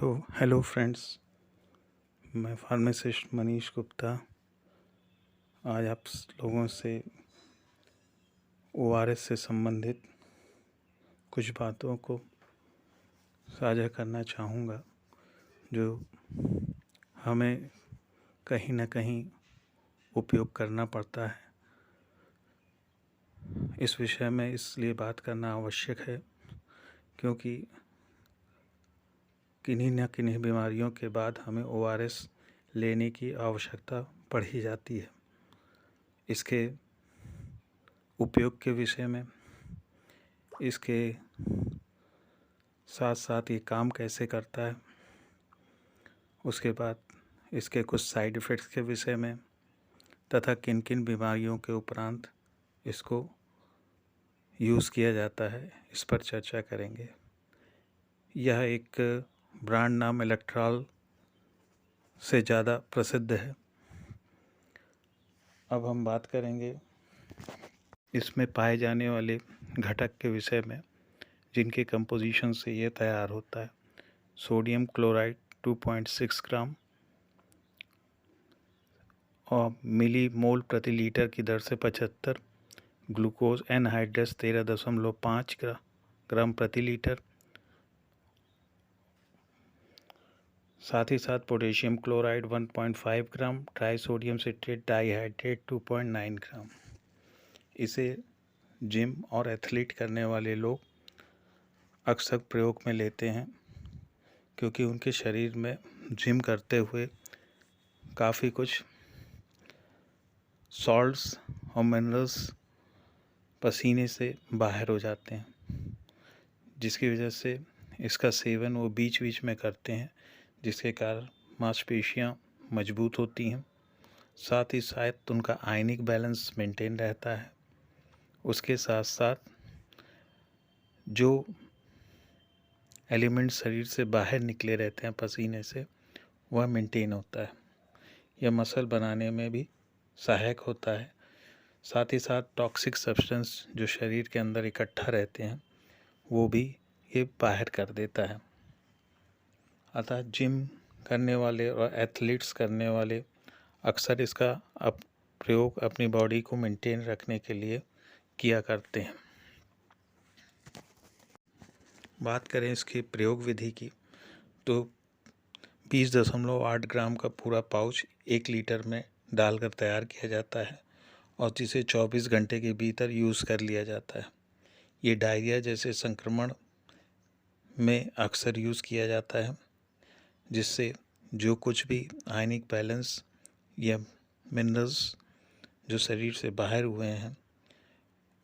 Hello friends. मैं pharmacist Manish Gupta आज आप लोगों से ओआरएस से संबंधित कुछ बातों को साझा करना चाहूँगा जो हमें कहीं ना कहीं उपयोग करना पड़ता है। इस विषय में इसलिए बात करना आवश्यक है क्योंकि किन्हीं न किन्हीं बीमारियों के बाद हमें ओआरएस लेने की आवश्यकता पड़ ही जाती है। इसके उपयोग के विषय में, इसके साथ साथ ये काम कैसे करता है, उसके बाद इसके कुछ साइड इफ़ेक्ट्स के विषय में तथा किन किन बीमारियों के उपरांत इसको यूज़ किया जाता है, इस पर चर्चा करेंगे। यह एक ब्रांड नाम इलेक्ट्रॉल से ज़्यादा प्रसिद्ध है। अब हम बात करेंगे इसमें पाए जाने वाले घटक के विषय में जिनके कंपोजिशन से ये तैयार होता है। सोडियम क्लोराइड 2.6 ग्राम और मिली मोल प्रति लीटर की दर से 75, ग्लूकोज एनहाइड्रस 13.5 ग्राम प्रति लीटर, साथ ही साथ पोटेशियम क्लोराइड 1.5 ग्राम, ट्राई सोडियम सिट्रेट डाइहाइड्रेट 2.9 ग्राम। इसे जिम और एथलीट करने वाले लोग अक्सर प्रयोग में लेते हैं क्योंकि उनके शरीर में जिम करते हुए काफ़ी कुछ सॉल्ट्स और मिनरल्स पसीने से बाहर हो जाते हैं, जिसकी वजह से इसका सेवन वो बीच बीच में करते हैं, जिसके कारण मांसपेशियां मजबूत होती हैं। साथ ही साथ उनका आयनिक बैलेंस मेंटेन रहता है। उसके साथ साथ जो एलिमेंट शरीर से बाहर निकले रहते हैं पसीने से, वह मेंटेन होता है। यह मसल बनाने में भी सहायक होता है। साथ ही साथ टॉक्सिक सब्सटेंस जो शरीर के अंदर इकट्ठा रहते हैं वो भी ये बाहर कर देता है। अतः जिम करने वाले और एथलीट्स करने वाले अक्सर इसका प्रयोग अपनी बॉडी को मेंटेन रखने के लिए किया करते हैं। बात करें इसकी प्रयोग विधि की तो 20.8 ग्राम का पूरा पाउच 1 लीटर में डालकर तैयार किया जाता है और जिसे 24 घंटे के भीतर यूज़ कर लिया जाता है। ये डायरिया जैसे संक्रमण में अक्सर यूज़ किया जाता है, जिससे जो कुछ भी आयनिक बैलेंस या मिनरल्स जो शरीर से बाहर हुए हैं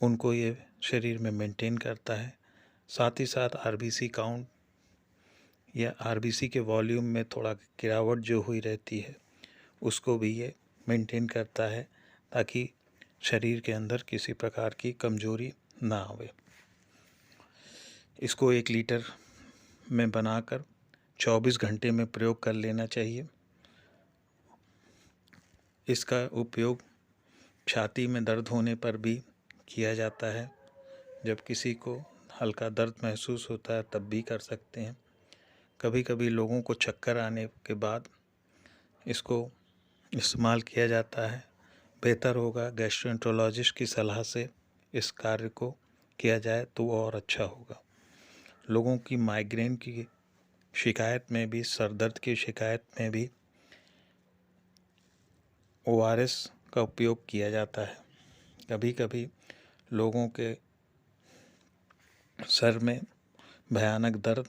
उनको ये शरीर में मेंटेन करता है। साथ ही साथ आरबीसी काउंट या आरबीसी के वॉल्यूम में थोड़ा गिरावट जो हुई रहती है उसको भी ये मेंटेन करता है ताकि शरीर के अंदर किसी प्रकार की कमजोरी ना आवे। इसको 1 लीटर में बनाकर 24 घंटे में प्रयोग कर लेना चाहिए। इसका उपयोग छाती में दर्द होने पर भी किया जाता है। जब किसी को हल्का दर्द महसूस होता है तब भी कर सकते हैं। कभी कभी लोगों को चक्कर आने के बाद इसको इस्तेमाल किया जाता है। बेहतर होगा गैस्ट्रोएंटरोलॉजिस्ट की सलाह से इस कार्य को किया जाए तो वो और अच्छा होगा। लोगों की माइग्रेन की शिकायत में भी, सर दर्द की शिकायत में भी ओआरएस का उपयोग किया जाता है। कभी कभी लोगों के सर में भयानक दर्द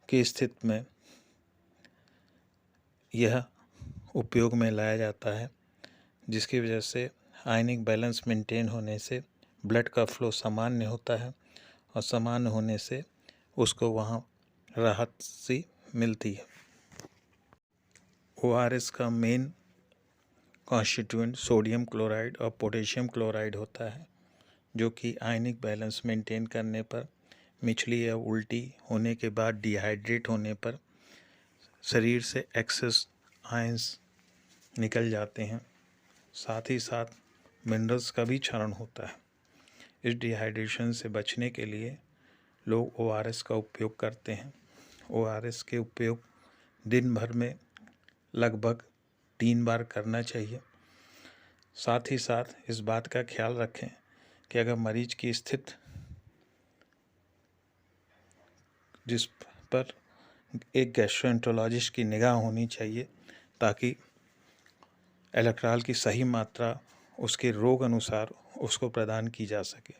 की स्थिति में यह उपयोग में लाया जाता है, जिसकी वजह से आयनिक बैलेंस मेंटेन होने से ब्लड का फ्लो सामान्य होता है और सामान्य होने से उसको वहाँ राहत सी मिलती है। ओआरएस का मेन कॉन्स्टिट्यूएंट सोडियम क्लोराइड और पोटेशियम क्लोराइड होता है, जो कि आयनिक बैलेंस मेंटेन करने पर, मिचली या उल्टी होने के बाद डिहाइड्रेट होने पर शरीर से एक्सेस आयंस निकल जाते हैं। साथ ही साथ मिनरल्स का भी क्षरण होता है। इस डिहाइड्रेशन से बचने के लिए लोग ओआरएस का उपयोग करते हैं ORS के उपयोग दिन भर में लगभग 3 बार करना चाहिए। साथ ही साथ इस बात का ख्याल रखें कि अगर मरीज की स्थिति जिस पर एक गैस्ट्रोएंटरोलॉजिस्ट की निगाह होनी चाहिए ताकि इलेक्ट्रॉल की सही मात्रा उसके रोग अनुसार उसको प्रदान की जा सके।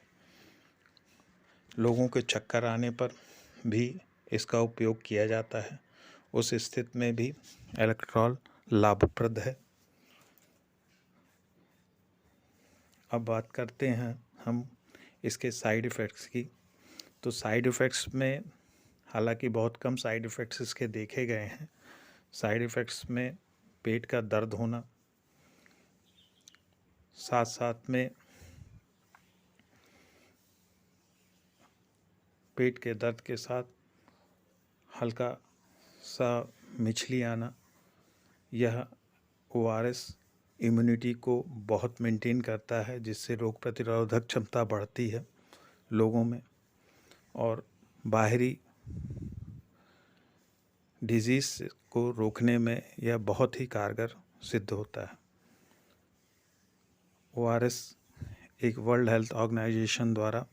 लोगों के चक्कर आने पर भी इसका उपयोग किया जाता है, उस स्थिति में भी इलेक्ट्रॉल लाभप्रद है। अब बात करते हैं हम इसके साइड इफ़ेक्ट्स की। तो साइड इफ़ेक्ट्स में हालांकि बहुत कम साइड इफ़ेक्ट्स इसके देखे गए हैं। साइड इफ़ेक्ट्स में पेट का दर्द होना, साथ साथ में पेट के दर्द के साथ हल्का सा मिचली आना, यह ORS इम्यूनिटी को बहुत मेंटेन करता है, जिससे रोग प्रतिरोधक क्षमता बढ़ती है लोगों में और बाहरी डिजीज़ को रोकने में यह बहुत ही कारगर सिद्ध होता है। ORS एक वर्ल्ड हेल्थ ऑर्गेनाइजेशन द्वारा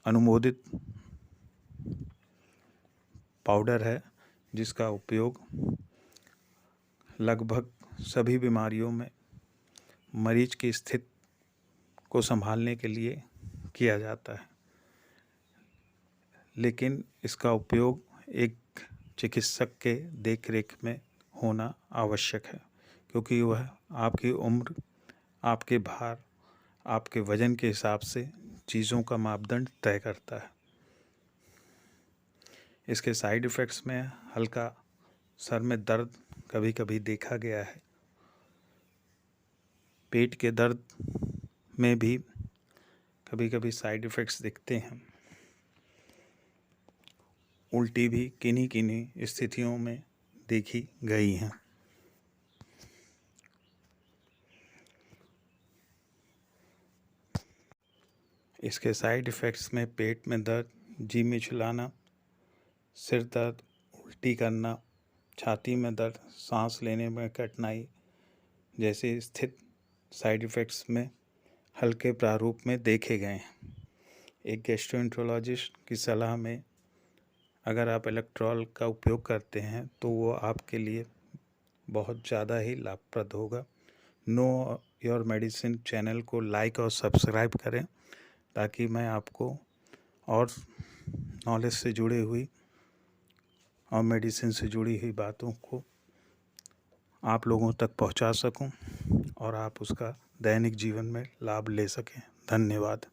अनुमोदित पाउडर है, जिसका उपयोग लगभग सभी बीमारियों में मरीज की स्थिति को संभालने के लिए किया जाता है, लेकिन इसका उपयोग एक चिकित्सक के देखरेख में होना आवश्यक है, क्योंकि वह आपकी उम्र, आपके भार, आपके वजन के हिसाब से चीज़ों का मापदंड तय करता है। इसके साइड इफ़ेक्ट्स में हल्का सर में दर्द कभी कभी देखा गया है। पेट के दर्द में भी कभी कभी साइड इफ़ेक्ट्स दिखते हैं। उल्टी भी किन्हीं किन्हीं स्थितियों में देखी गई हैं। इसके साइड इफ़ेक्ट्स में पेट में दर्द, जी मिचलाना, सिर दर्द, उल्टी करना, छाती में दर्द, सांस लेने में कठिनाई जैसे स्थित साइड इफ़ेक्ट्स में हल्के प्रारूप में देखे गए हैं। एक गैस्ट्रोएंटरोलॉजिस्ट की सलाह में अगर आप इलेक्ट्रॉल का उपयोग करते हैं तो वो आपके लिए बहुत ज़्यादा ही लाभप्रद होगा। नो योर मेडिसिन चैनल को लाइक और सब्सक्राइब करें ताकि मैं आपको और नॉलेज से जुड़ी हुई और मेडिसिन से जुड़ी हुई बातों को आप लोगों तक पहुंचा सकूं और आप उसका दैनिक जीवन में लाभ ले सकें। धन्यवाद।